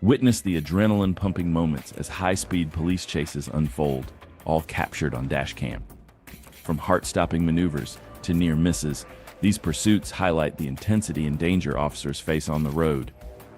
Witness the adrenaline-pumping moments as high-speed police chases unfold, all captured on Dashcam. From heart-stopping maneuvers to near misses, these pursuits highlight the intensity and danger officers face on the road.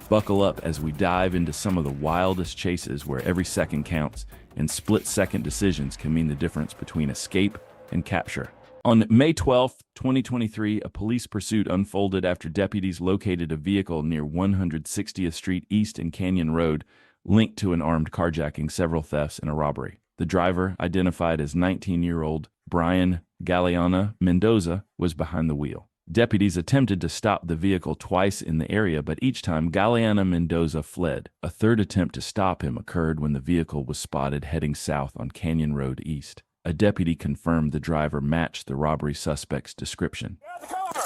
Buckle up as we dive into some of the wildest chases where every second counts and split-second decisions can mean the difference between escape and capture. On May 12, 2023, a police pursuit unfolded after deputies located a vehicle near 160th Street East and Canyon Road, linked to an armed carjacking, several thefts, and a robbery. The driver, identified as 19-year-old Brian Galeana Mendoza, was behind the wheel. Deputies attempted to stop the vehicle twice in the area, but each time Galeana Mendoza fled. A third attempt to stop him occurred when the vehicle was spotted heading south on Canyon Road East. A deputy confirmed the driver matched the robbery suspect's description. Get out the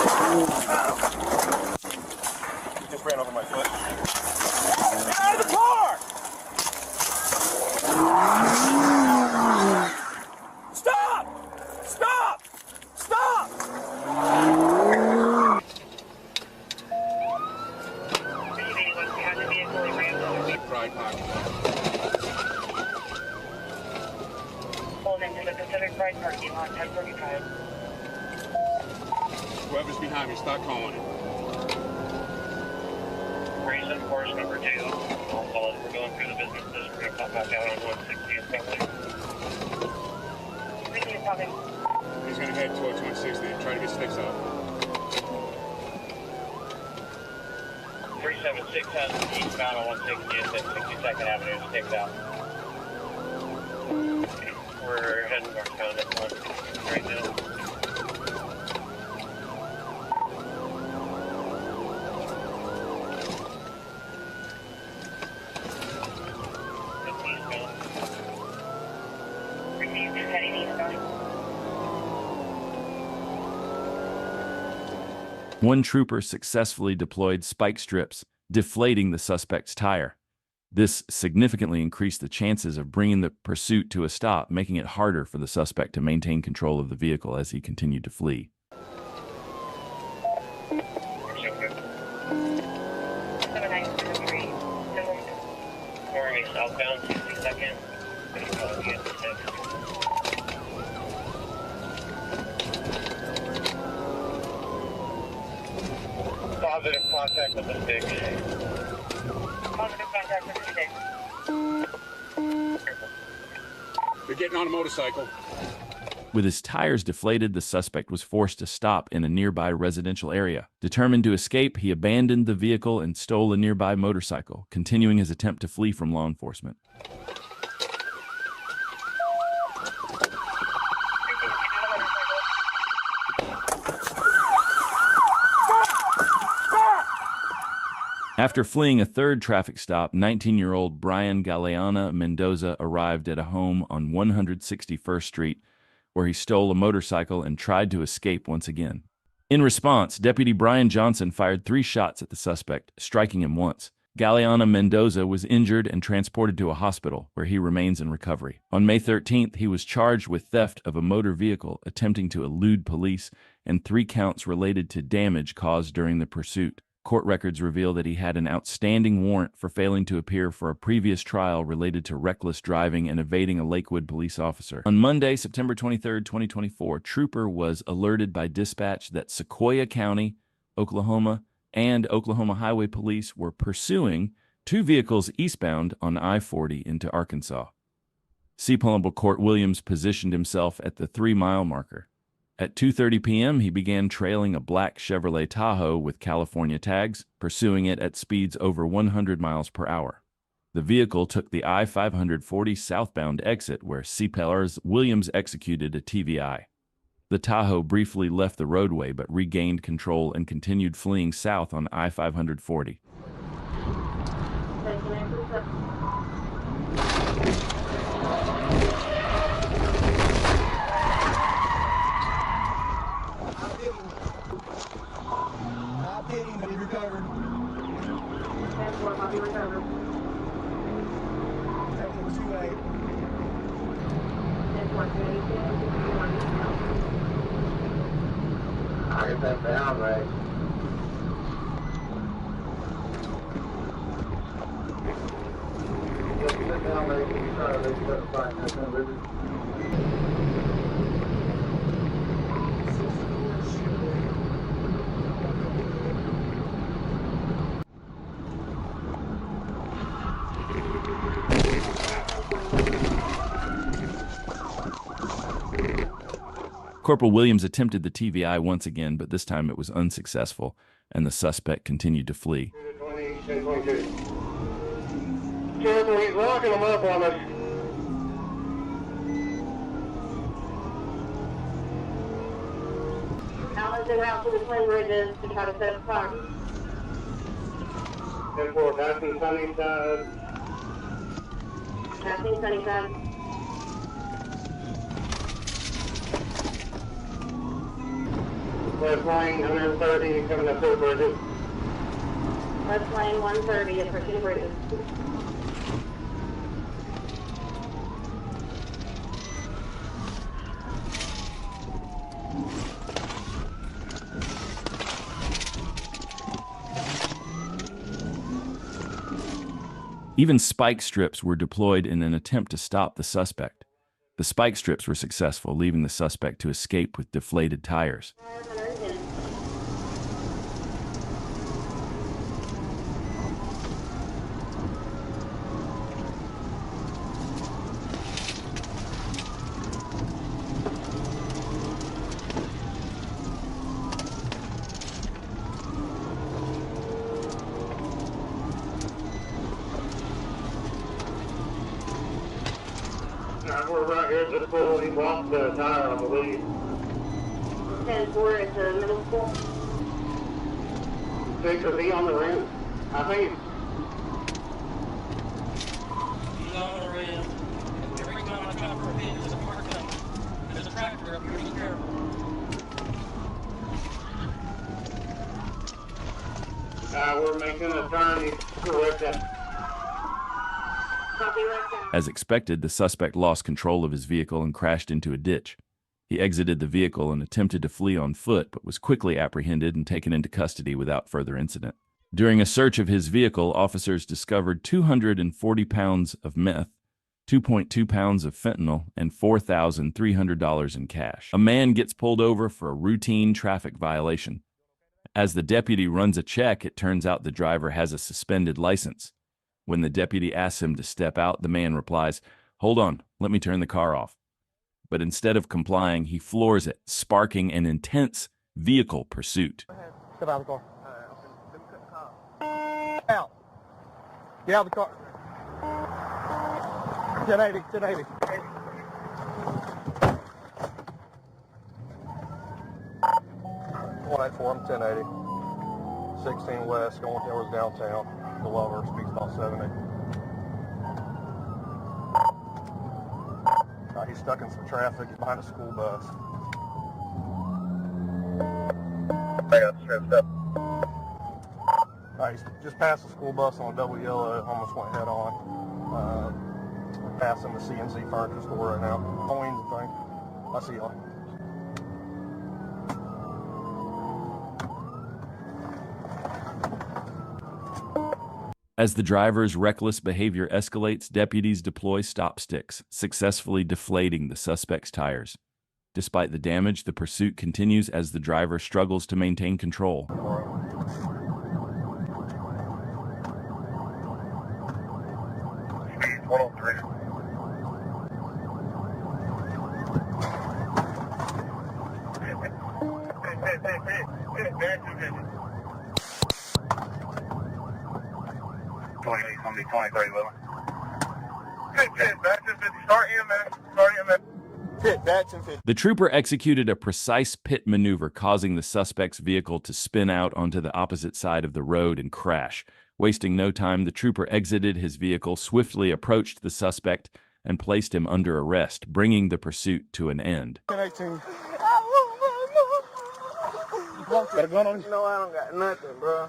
car! He just ran over my foot. Get out of the car! Stop! Stop! Stop! Into the Pacific Pride parking lot, 1045. Whoever's behind me, start calling it. Reason course number 2. I'll call it. We're going through the business district. We're going to pop back out on 160th Subway. He's going to head towards 160 and try to get sticks out. 376 has eastbound on 160th at 62nd Avenue, sticks out. We're heading northbound at 1 right now. Eastbound. Received, heading eastbound. One trooper successfully deployed spike strips, deflating the suspect's tire. This significantly increased the chances of bringing the pursuit to a stop, making it harder for the suspect to maintain control of the vehicle as he continued to flee. Southbound, 62nd. Positive contact with the stick. Positive contact with the stick. They're getting on a motorcycle. With his tires deflated, the suspect was forced to stop in a nearby residential area. Determined to escape, he abandoned the vehicle and stole a nearby motorcycle, continuing his attempt to flee from law enforcement. After fleeing a third traffic stop, 19-year-old Brian Galeana Mendoza arrived at a home on 161st Street, where he stole a motorcycle and tried to escape once again. In response, Deputy Brian Johnson fired 3 shots at the suspect, striking him once. Galeana Mendoza was injured and transported to a hospital, where he remains in recovery. On May 13th, he was charged with theft of a motor vehicle, attempting to elude police, and 3 counts related to damage caused during the pursuit. Court records reveal that he had an outstanding warrant for failing to appear for a previous trial related to reckless driving and evading a Lakewood police officer. On Monday, September 23, 2024, Trooper was alerted by dispatch that Sequoia County, Oklahoma, and Oklahoma Highway Police were pursuing 2 vehicles eastbound on I-40 into Arkansas. C. Court Williams positioned himself at the 3-mile marker. At 2:30 p.m., he began trailing a black Chevrolet Tahoe with California tags, pursuing it at speeds over 100 miles per hour. The vehicle took the I-540 southbound exit, where CPLR's Williams executed a TVI. The Tahoe briefly left the roadway but regained control and continued fleeing south on I-540. But he recovered. That's what Bobby recovered. That was too late. That's what I get that down, right? Corporal Williams attempted the TVI once again, but this time it was unsuccessful, and the suspect continued to flee. 1022. Careful, he's locking them up on us. Alan's in route to the Twin Bridges to try to set a fire. 10-4, passing Sunnyside. Passing Sunnyside. West Lane, 130, coming up Twin Bridges. West Lane 130 approaching Bridges. Even spike strips were deployed in an attempt to stop the suspect. The spike strips were successful, leaving the suspect to escape with deflated tires. We're right here at the school. He lost the tire, I believe. 10-4 at the middle school. 6, is he on the rim? I think He's on the rim. Every time I try for a hit, there's a car coming. There's a tractor up here, be careful. we're making a turn. He's correct that. Copy right down. As expected, the suspect lost control of his vehicle and crashed into a ditch. He exited the vehicle and attempted to flee on foot, but was quickly apprehended and taken into custody without further incident. During a search of his vehicle, officers discovered 240 pounds of meth, 2.2 pounds of fentanyl, and $4,300 in cash. A man gets pulled over for a routine traffic violation. As the deputy runs a check, it turns out the driver has a suspended license. When the deputy asks him to step out, the man replies, "Hold on, let me turn the car off." But instead of complying, he floors it, sparking an intense vehicle pursuit. Step out of the car. Out. Get out of the car. 1080, 1080. One 4, I'm 1080. 16 west, going towards downtown. The lover speeds about 70. He's stuck in some traffic. He's behind a school bus. I got stripped up. He's just passed the school bus on a double yellow. Almost went head on. Passing the C&Z furniture store right now. Halloween thing. I see y'all. As the driver's reckless behavior escalates, deputies deploy stop sticks, successfully deflating the suspect's tires. Despite the damage, the pursuit continues as the driver struggles to maintain control. 103. Somebody 23 Willing. The trooper executed a precise pit maneuver, causing the suspect's vehicle to spin out onto the opposite side of the road and crash. Wasting no time, the trooper exited his vehicle, swiftly approached the suspect, and placed him under arrest, bringing the pursuit to an end. 1018. Got a gun on you? No, I don't got nothing, bro.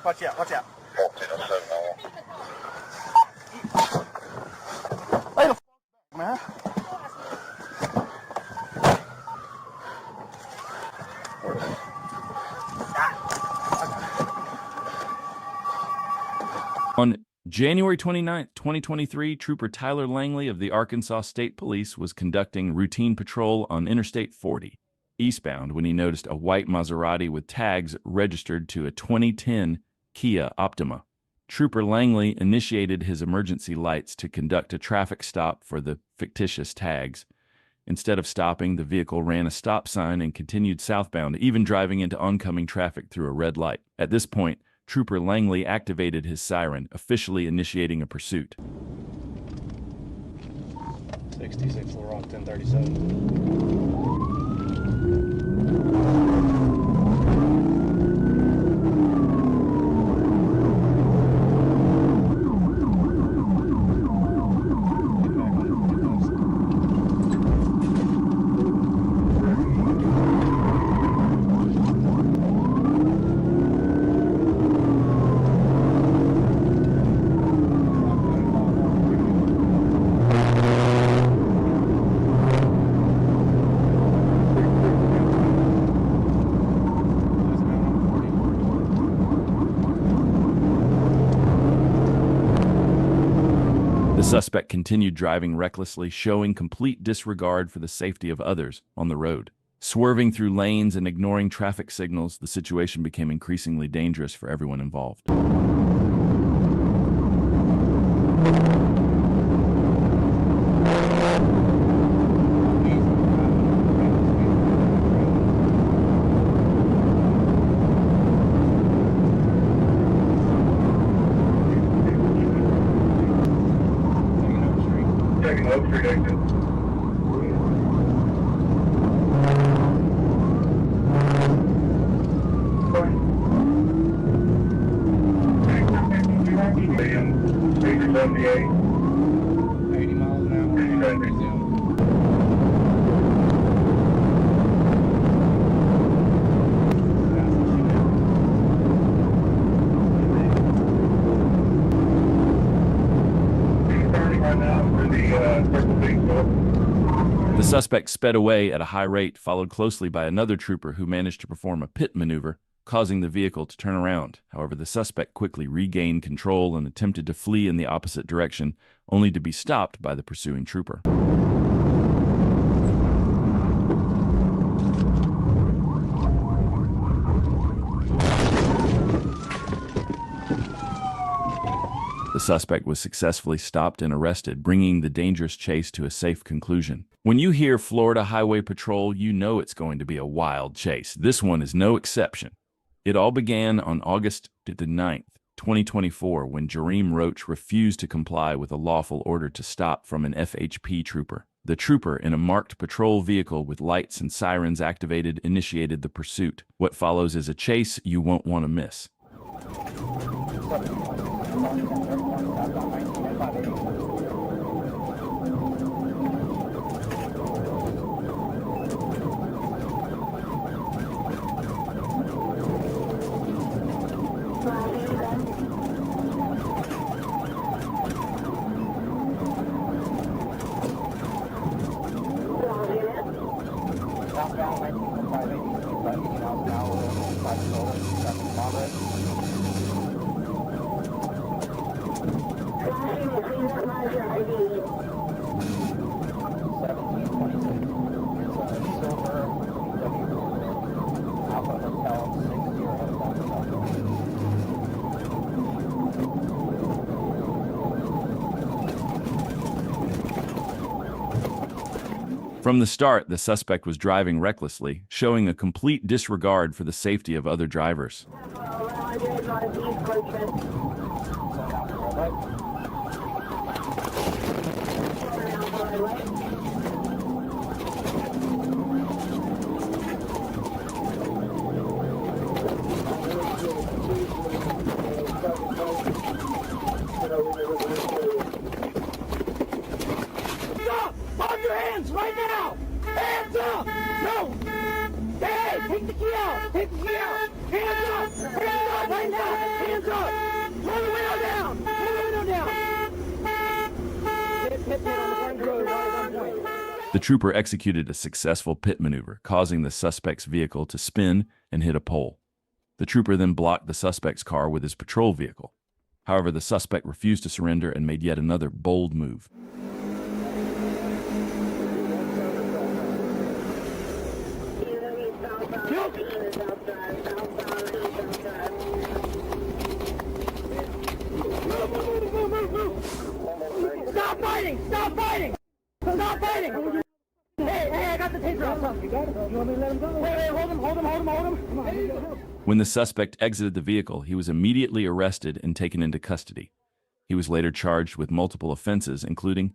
Watch out, watch out. 1407. Lay the f*** back, man. On January 29, 2023, Trooper Tyler Langley of the Arkansas State Police was conducting routine patrol on Interstate 40 eastbound when he noticed a white Maserati with tags registered to a 2010 Kia Optima. Trooper Langley initiated his emergency lights to conduct a traffic stop for the fictitious tags. Instead of stopping, the vehicle ran a stop sign and continued southbound, even driving into oncoming traffic through a red light. At this point, Trooper Langley activated his siren, officially initiating a pursuit. 66 Little Rock 1037. The suspect continued driving recklessly, showing complete disregard for the safety of others on the road. Swerving through lanes and ignoring traffic signals, the situation became increasingly dangerous for everyone involved. Taking Oak Street exit. Medium, 78. 80 miles an hour. Resume. Right now for the Purple Big Store. The suspect sped away at a high rate, followed closely by another trooper who managed to perform a pit maneuver, causing the vehicle to turn around. However, the suspect quickly regained control and attempted to flee in the opposite direction, only to be stopped by the pursuing trooper. The suspect was successfully stopped and arrested, bringing the dangerous chase to a safe conclusion. When you hear Florida Highway Patrol, you know it's going to be a wild chase. This one is no exception. It all began on August the 9th, 2024, when Jareem Roach refused to comply with a lawful order to stop from an FHP trooper. The trooper, in a marked patrol vehicle with lights and sirens activated, initiated the pursuit. What follows is a chase you won't want to miss. From the start, the suspect was driving recklessly, showing a complete disregard for the safety of other drivers. Stop your hands right now! Hands up! No! Hey, take the key out! Take the key out! Hands up! Hands up right now! Hands up! Roll the window down! Roll the window down! Hit on the front road, right on point. The trooper executed a successful pit maneuver, causing the suspect's vehicle to spin and hit a pole. The trooper then blocked the suspect's car with his patrol vehicle. However, the suspect refused to surrender and made yet another bold move. Stop fighting! Stop fighting! Stop fighting! Hey, I got the taser out. You got it? You want me to let him go? Wait, hold him. Come on. When the suspect exited the vehicle, he was immediately arrested and taken into custody. He was later charged with multiple offenses, including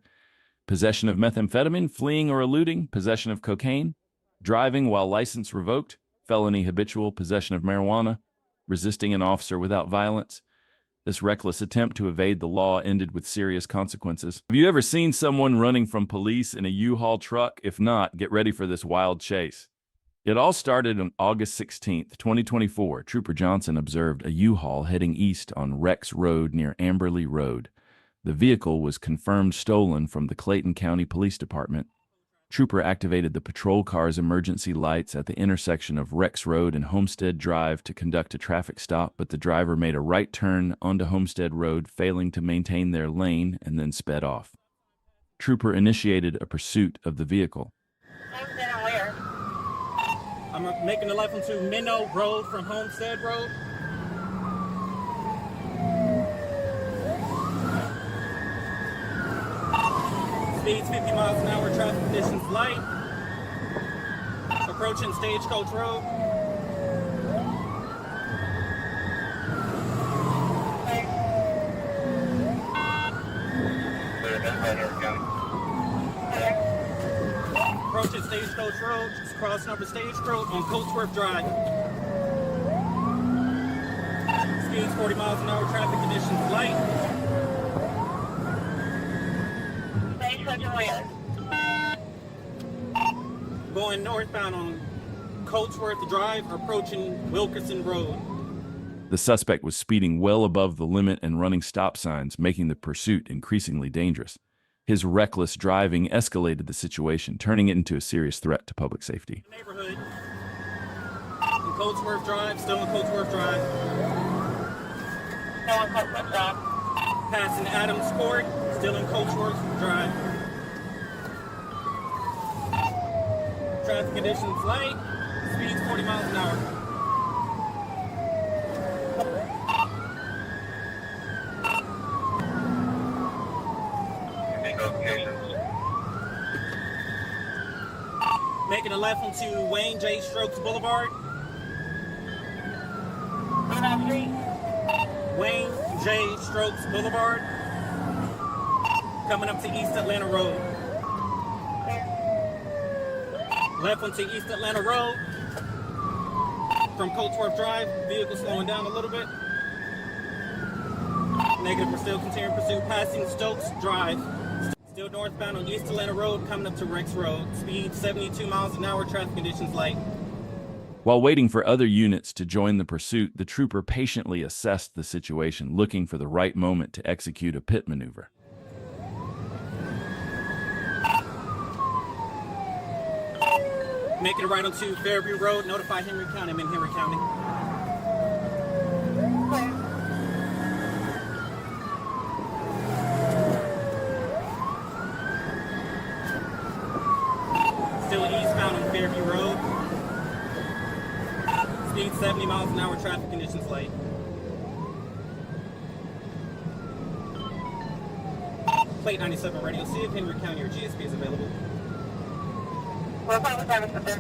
possession of methamphetamine, fleeing or eluding, possession of cocaine, driving while license revoked, felony habitual possession of marijuana, resisting an officer without violence. This reckless attempt to evade the law ended with serious consequences. Have you ever seen someone running from police in a U-Haul truck? If not, get ready for this wild chase. It all started on August 16th, 2024. Trooper Johnson observed a U-Haul heading east on Rex Road near Amberley Road. The vehicle was confirmed stolen from the Clayton County Police Department. Trooper activated the patrol car's emergency lights at the intersection of Rex Road and Homestead Drive to conduct a traffic stop, but the driver made a right turn onto Homestead Road, failing to maintain their lane, and then sped off. Trooper initiated a pursuit of the vehicle. I'm making the left onto Minnow Road from Homestead Road. Speeds 50 miles an hour, traffic conditions light. Approaching Stagecoach Road. Approaching Stagecoach Road, just crossing over Stagecoach on Coatsworth Drive. Speeds 40 miles an hour, traffic conditions light. Going northbound on Coatsworth Drive, approaching Wilkerson Road. The suspect was speeding well above the limit and running stop signs, making the pursuit increasingly dangerous. His reckless driving escalated the situation, turning it into a serious threat to public safety. Neighborhood. In Coatsworth Drive, still in Coatsworth Drive. Still on Coatsworth Drive. Passing Adams Court, still in Coatsworth Drive. Traffic conditions light, speeds 40 miles an hour. Making a left onto Wayne J. Strokes Boulevard. Wayne J. Strokes Boulevard. Coming up to East Atlanta Road. Left onto East Atlanta Road from Coatsworth Drive. Vehicle slowing down a little bit. Negative, we're still continuing pursuit, passing Stokes Drive. Still northbound on East Atlanta Road, coming up to Rex Road. Speed 72 miles an hour, traffic conditions light. While waiting for other units to join the pursuit, the trooper patiently assessed the situation, looking for the right moment to execute a pit maneuver. Making a right onto Fairview Road, notify Henry County. I'm in Henry County. Still eastbound on Fairview Road. Speed 70 miles an hour, traffic conditions light. Plate 97 radio, see if Henry County or GSP is available. What time is it?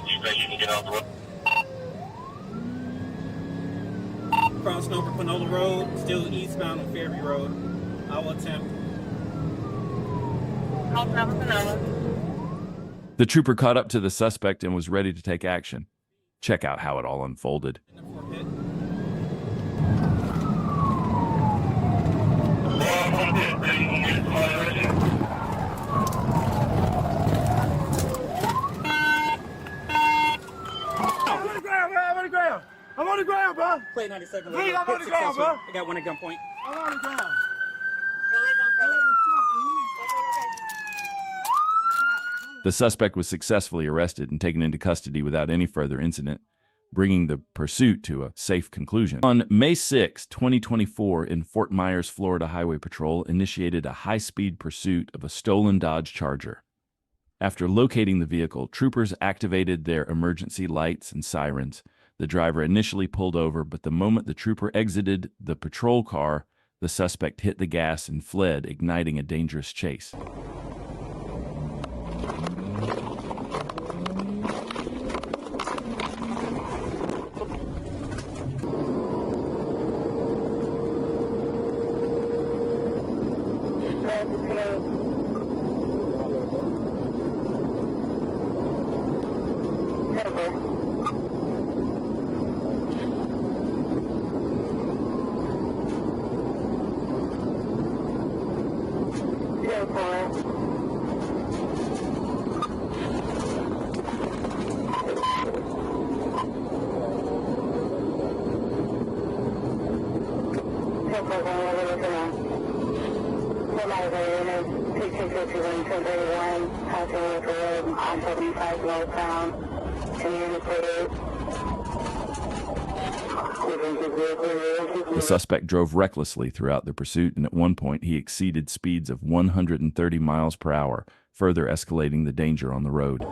You think you can get off the road? Crossing over Panola Road, still eastbound on Fairview Road. I will attempt. The trooper caught up to the suspect and was ready to take action. Check out how it all unfolded. I'm on the ground, bro. Plate 97. Please, I'm on the ground, bro. I got one at gunpoint. I'm on the ground. The suspect was successfully arrested and taken into custody without any further incident. bringing the pursuit to a safe conclusion. On May 6, 2024, in Fort Myers, Florida, Highway Patrol initiated a high-speed pursuit of a stolen Dodge Charger. After locating the vehicle, troopers activated their emergency lights and sirens. The driver initially pulled over, but the moment the trooper exited the patrol car, the suspect hit the gas and fled, igniting a dangerous chase. The suspect drove recklessly throughout the pursuit, and at one point he exceeded speeds of 130 miles per hour, further escalating the danger on the road.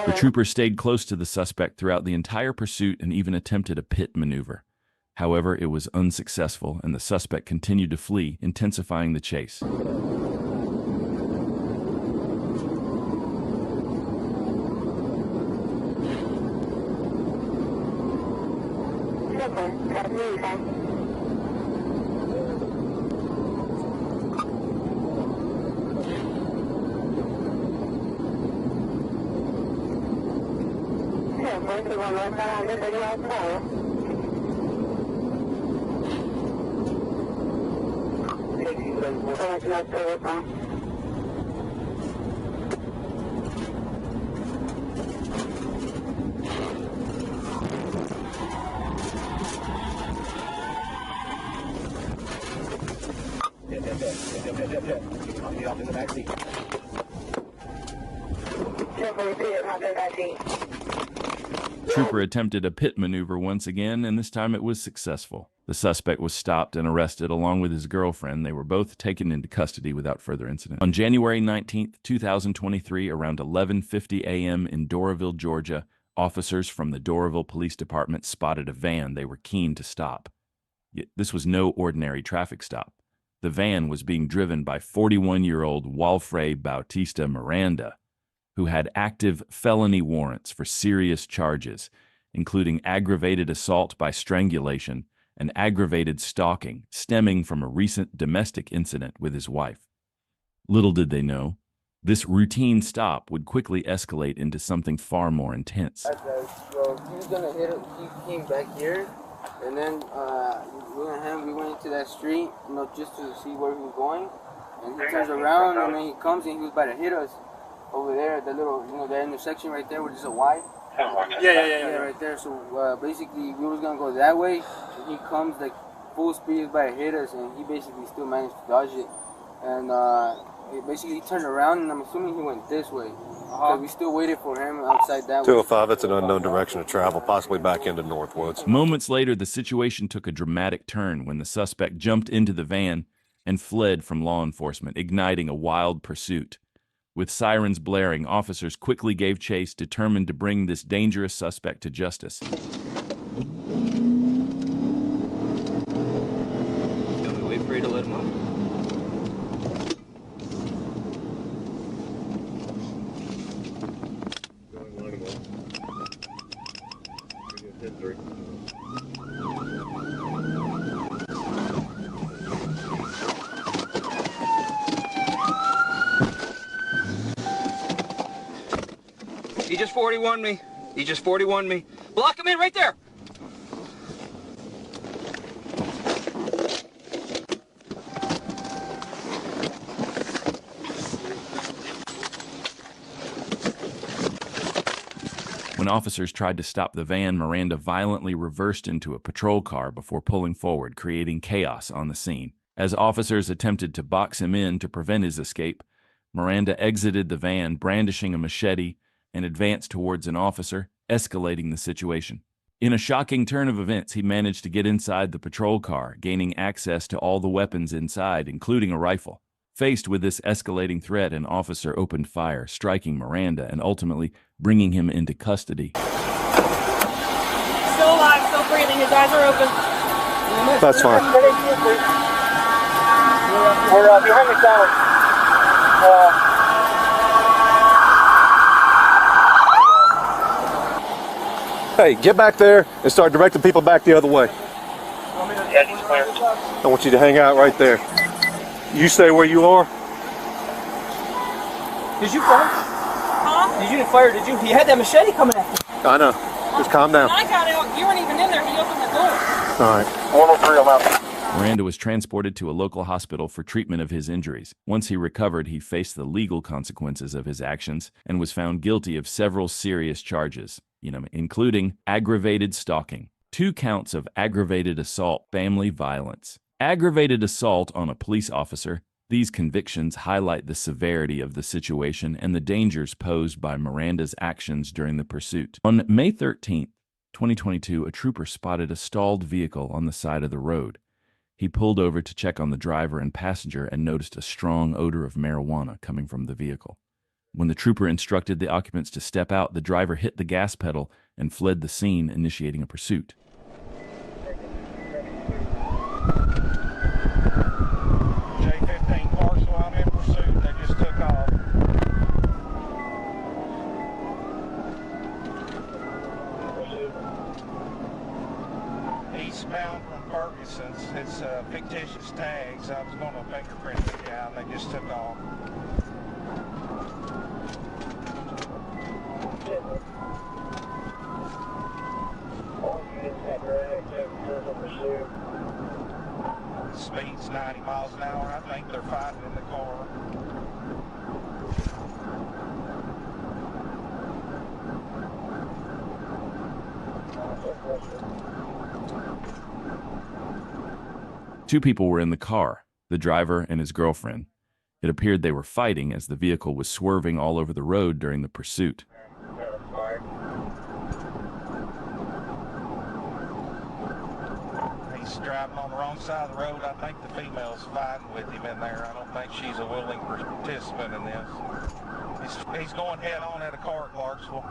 The trooper stayed close to the suspect throughout the entire pursuit and even attempted a pit maneuver. However, it was unsuccessful, and the suspect continued to flee, intensifying the chase. Trooper attempted a pit maneuver once again, and this time it was successful. The suspect was stopped and arrested along with his girlfriend. They were both taken into custody without further incident. On January 19, 2023, around 11:50 a.m. in Doraville, Georgia, officers from the Doraville Police Department spotted a van they were keen to stop. Yet this was no ordinary traffic stop. The van was being driven by 41-year-old Walfrey Bautista Miranda, who had active felony warrants for serious charges, including aggravated assault by strangulation and aggravated stalking, stemming from a recent domestic incident with his wife. Little did they know, this routine stop would quickly escalate into something far more intense. So he was gonna hit him. He came back here, and then me and him, we went into that street, just to see where he was going. And he turns around, and then he comes, and he was about to hit us over there at the little, that intersection right there, where there's a Y. Yeah, right there. So basically, we was gonna go that way, and he comes like full speed, about to hit us, and he basically still managed to dodge it. And he turned around, and I'm assuming he went this way. So we still waited for him outside that 205, it's an unknown direction of travel, possibly back into Northwoods. Moments later, the situation took a dramatic turn when the suspect jumped into the van and fled from law enforcement, igniting a wild pursuit. With sirens blaring, officers quickly gave chase, determined to bring this dangerous suspect to justice. Can we wait for you to let him out? He just 41 me. He just 41 me. Block him in right there. When officers tried to stop the van, Miranda violently reversed into a patrol car before pulling forward, creating chaos on the scene. As officers attempted to box him in to prevent his escape, Miranda exited the van brandishing a machete and advanced towards an officer, escalating the situation. In a shocking turn of events, he managed to get inside the patrol car, gaining access to all the weapons inside, including a rifle. Faced with this escalating threat, an officer opened fire, striking Miranda and ultimately bringing him into custody. Still alive, still breathing. His eyes are open. That's fine. We're behind the tower. Hey, get back there and start directing people back the other way. Yeah, he's clear. I want you to hang out right there. You stay where you are. Did you fire? Huh? Did you fire? Did you? He had that machete coming at you. I know. Just calm down. I got out. You weren't even in there. He opened the door. All right. 103, I'm out. Miranda was transported to a local hospital for treatment of his injuries. Once he recovered, he faced the legal consequences of his actions and was found guilty of several serious charges, including aggravated stalking, 2 counts of aggravated assault, family violence, aggravated assault on a police officer. These convictions highlight the severity of the situation and the dangers posed by Miranda's actions during the pursuit. On May 13, 2022, a trooper spotted a stalled vehicle on the side of the road. He pulled over to check on the driver and passenger and noticed a strong odor of marijuana coming from the vehicle. When the trooper instructed the occupants to step out, the driver hit the gas pedal and fled the scene, initiating a pursuit. J-15 parcel, I'm in pursuit. They just took off. Eastbound from Ferguson's. It's fictitious tags. I was going to fingerprint the guy and they just took off. Speed's 90 miles an hour. I think they're fighting in the car. Two people were in the car, the driver and his girlfriend. It appeared they were fighting as the vehicle was swerving all over the road during the pursuit. He's driving on the wrong side of the road. I think the female's fighting with him in there. I don't think she's a willing participant in this. He's going head on at a car at Clarksville.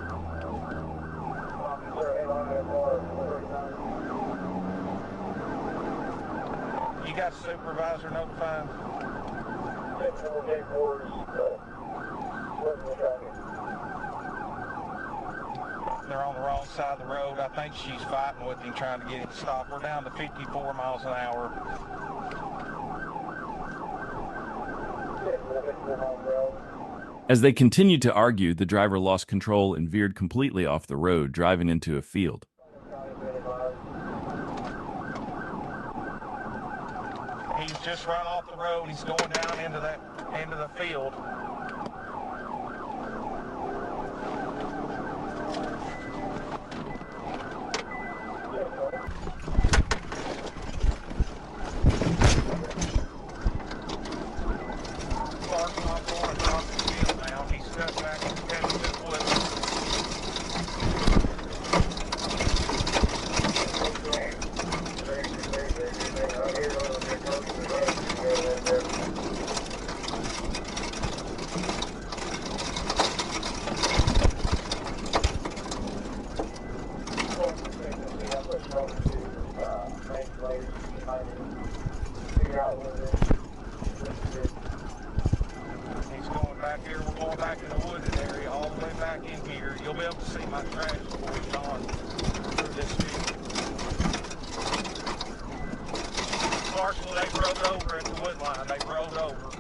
You got a supervisor notifying? They're on the wrong side of the road. I think she's fighting with him, trying to get him to stop. We're down to 54 miles an hour. As they continued to argue, the driver lost control and veered completely off the road, driving into a field. He's just run off the road. He's going down into the field. He's going back here. We're going back in the wooded area, all the way back in here. You'll be able to see my trash before he's on through this field. Clarksville, they rode over at the wood line. They rode over.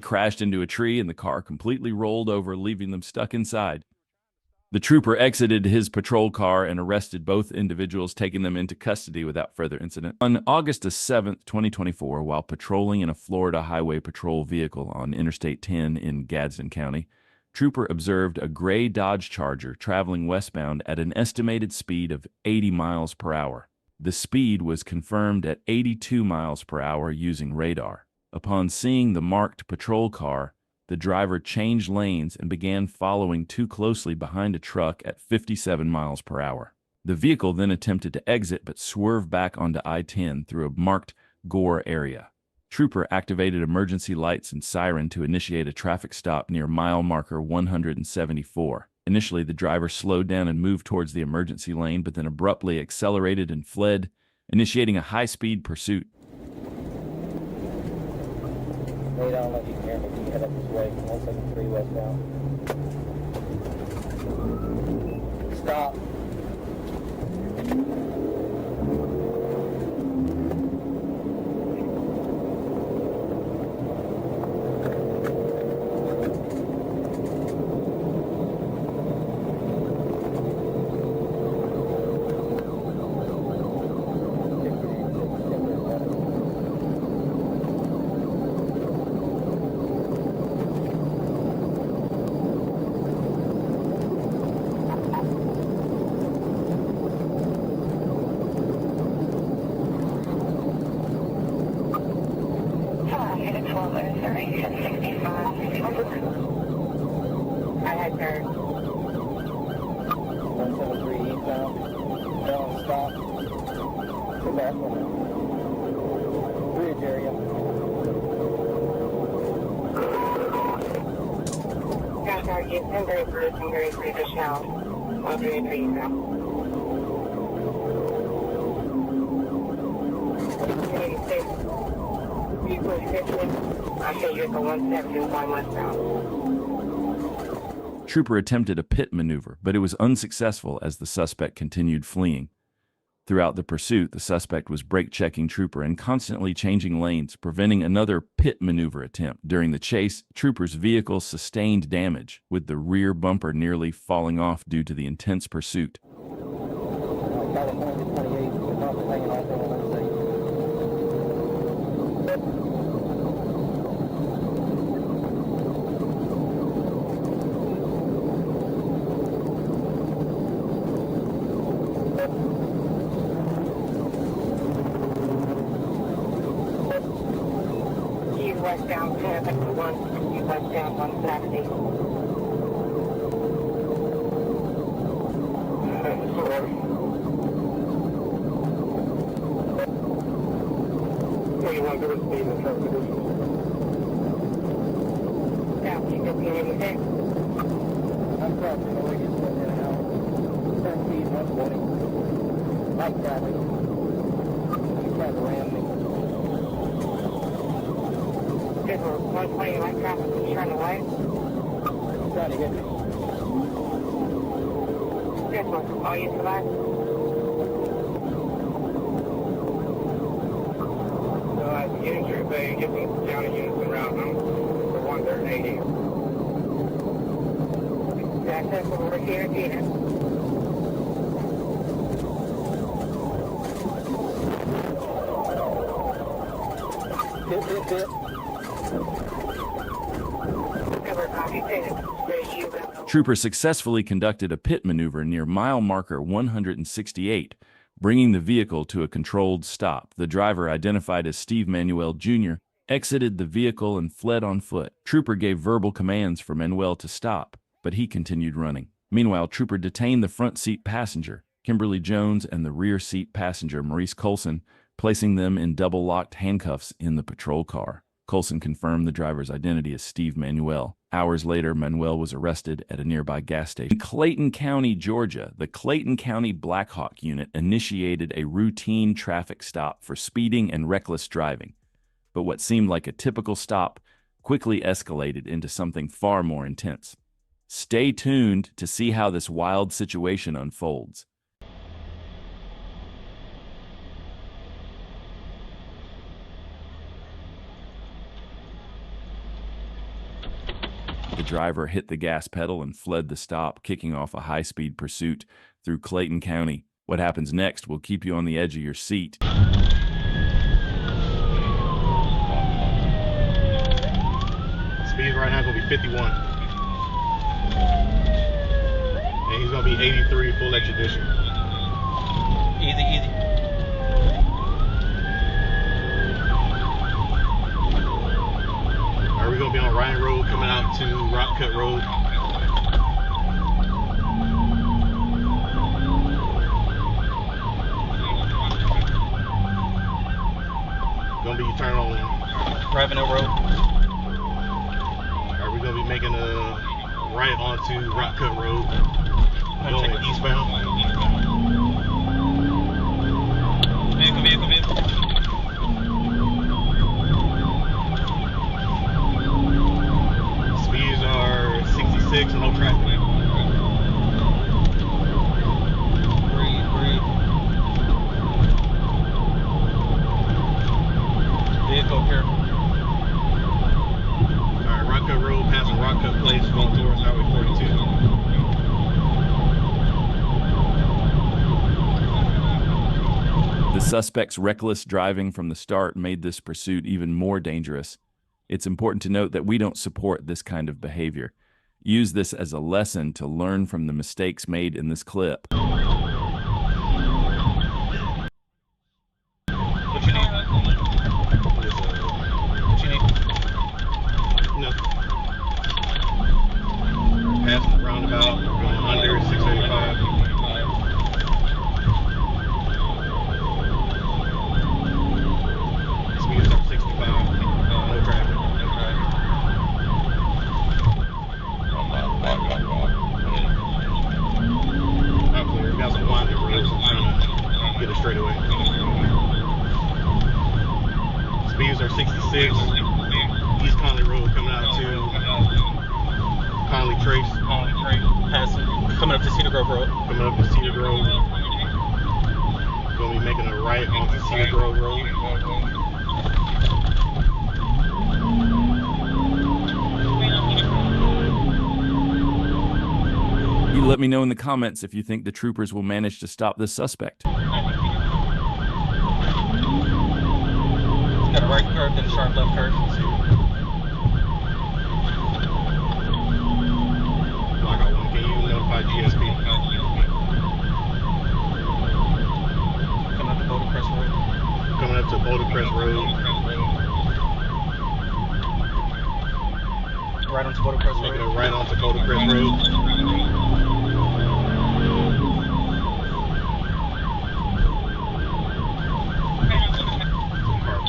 crashed into a tree and the car completely rolled over, leaving them stuck inside. The trooper exited his patrol car and arrested both individuals, taking them into custody without further incident. On August 7, 2024, while patrolling in a Florida Highway Patrol vehicle on Interstate 10 in Gadsden County, trooper observed a gray Dodge Charger traveling westbound at an estimated speed of 80 miles per hour. The speed was confirmed at 82 miles per hour using radar. Upon seeing the marked patrol car, the driver changed lanes and began following too closely behind a truck at 57 miles per hour. The vehicle then attempted to exit but swerved back onto I-10 through a marked Gore area. Trooper activated emergency lights and siren to initiate a traffic stop near mile marker 174. Initially, the driver slowed down and moved towards the emergency lane, but then abruptly accelerated and fled, initiating a high-speed pursuit. Wait, I don't know if you can hear me. Can you head up this way? 173 westbound. Stop. I had heard. 173 eastbound. Don't stop. Go back one. Bridge area. Got target, temporary Bruce and Gary Free Michelle. 133 eastbound. 186. 346. I show you at the 171 westbound. Trooper attempted a pit maneuver, but it was unsuccessful as the suspect continued fleeing. Throughout the pursuit, the suspect was brake-checking Trooper and constantly changing lanes, preventing another pit maneuver attempt. During the chase, Trooper's vehicle sustained damage, with the rear bumper nearly falling off due to the intense pursuit. California 28, the bumper hanging off on 106. Westbound 10, that's the one. Westbound 170. What do you want to do with speed in the truck condition? Down to 1586. I'm crossing the way you're sitting in and out. Turn speed 120. Light traffic. You tried to ram me. 120 light traffic, turn away. Trying to hit me. This one, all you select. So I get your bay, get me down to units and route them for 180. Access over here, Peter. Hit. Trooper successfully conducted a pit maneuver near mile marker 168, bringing the vehicle to a controlled stop. The driver, identified as Steve Manuel Jr., exited the vehicle and fled on foot. Trooper gave verbal commands for Manuel to stop, but he continued running. Meanwhile, Trooper detained the front seat passenger, Kimberly Jones, and the rear seat passenger, Maurice Colson, placing them in double-locked handcuffs in the patrol car. Colson confirmed the driver's identity as Steve Manuel. Hours later, Manuel was arrested at a nearby gas station. In Clayton County, Georgia, the Clayton County Black Hawk Unit initiated a routine traffic stop for speeding and reckless driving. But what seemed like a typical stop quickly escalated into something far more intense. Stay tuned to see how this wild situation unfolds. driver hit the gas pedal and fled the stop, kicking off a high-speed pursuit through Clayton County. What happens next will keep you on the edge of your seat. Speed right now is going to be 51. And he's going to be 83 full extradition. Easy, easy. Alright, we're going to be on Ryan Road coming out to Rock Cut Road. Going to be turning on Driving that road. Alright, we're going to be making a right onto Rock Cut Road. Going eastbound. Vehicle. Speeds are 66 and no traffic. Breathe. Vehicle here. Alright, Rock Cut Road, passing Rock Cut Place, going towards Highway 42. The suspect's reckless driving from the start made this pursuit even more dangerous. It's important to note that we don't support this kind of behavior. Use this as a lesson to learn from the mistakes made in this clip. What you need? What you need? No. Passing the roundabout, going under 685. Speeds up 65. No traffic. Not clear. We got some winding roads. I'm trying to get it straight away. Speeds are 66. East Conley Road coming out to Conley Trace. Passing. Coming up to Cedar Grove Road. Coming up to Cedar Grove. Going to be making a right onto Cedar Grove Road. You let me know in the comments if you think the troopers will manage to stop this suspect. Got a right curve, then a sharp left curve. Blackout 1, can you notify GSP? Coming up to Boulder Crest Road. Coming up to Boulder Crest Road. Right onto Boulder Crest Road. Making a right onto Boulder Crest Road.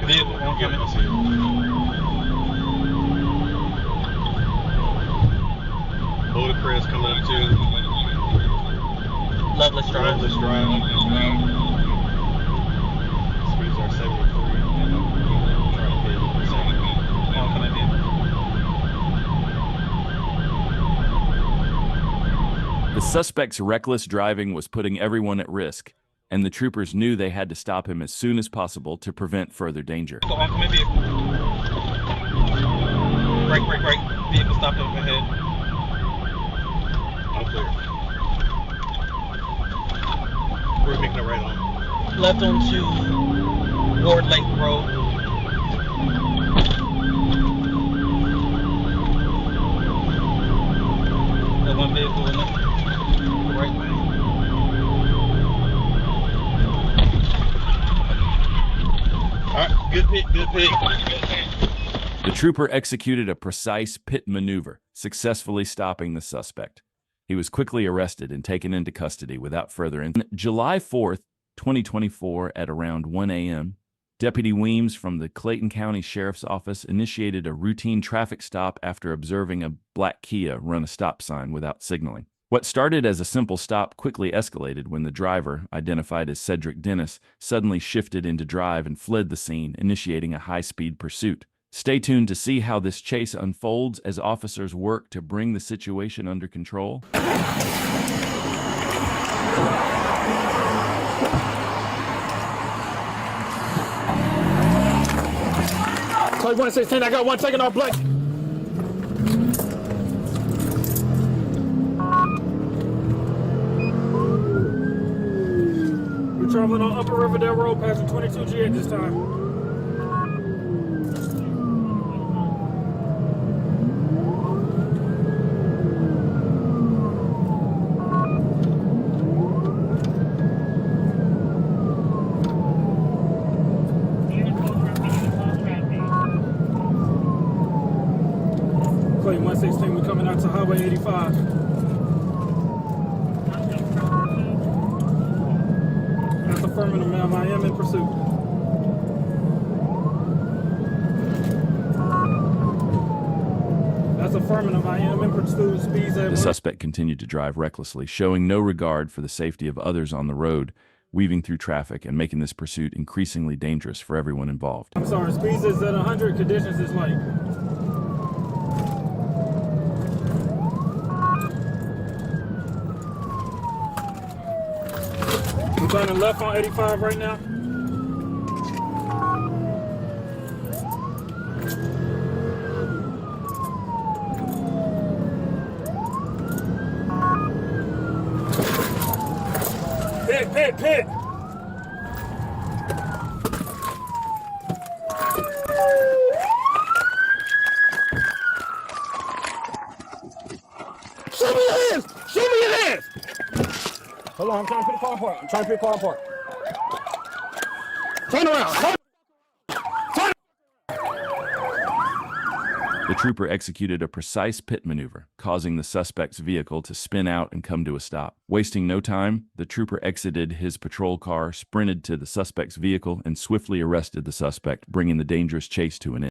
Vehicle oncoming. I see it. Boulder Crest coming up to Loveless Drive. Loveless Drive. Speeds are 73. I'm trying to hit 70. Oncoming vehicle. The suspect's reckless driving was putting everyone at risk, and the troopers knew they had to stop him as soon as possible to prevent further danger. Oncoming vehicle. Right. Vehicle stopped up ahead. I'm clear. We're making a right on. Left onto Ward Lake Road. That one vehicle in the right way. Alright, good pit. The trooper executed a precise pit maneuver, successfully stopping the suspect. He was quickly arrested and taken into custody without further incident. July 4th, 2024, at around 1 a.m., Deputy Weems from the Clayton County Sheriff's Office initiated a routine traffic stop after observing a black Kia run a stop sign without signaling. What started as a simple stop quickly escalated when the driver, identified as Cedric Dennis, suddenly shifted into drive and fled the scene, initiating a high-speed pursuit. Stay tuned to see how this chase unfolds as officers work to bring the situation under control. Code 116, I got 1 second off black. traveling on Upper Riverdale Road, passing 22G at this time. Claim 116, we're coming out to Highway 85. That's affirmative, ma'am. I am in pursuit. That's affirmative. I am in pursuit. Speeds at The suspect continued to drive recklessly, showing no regard for the safety of others on the road, weaving through traffic and making this pursuit increasingly dangerous for everyone involved. I'm sorry, speeds is at 100, conditions is light. We're turning left on 85 right now. Pit! Show me your hands! Show me your hands! Hold on, I'm trying to put the car apart. Turn around! The trooper executed a precise pit maneuver, causing the suspect's vehicle to spin out and come to a stop. Wasting no time, the trooper exited his patrol car, sprinted to the suspect's vehicle, and swiftly arrested the suspect, bringing the dangerous chase to an end.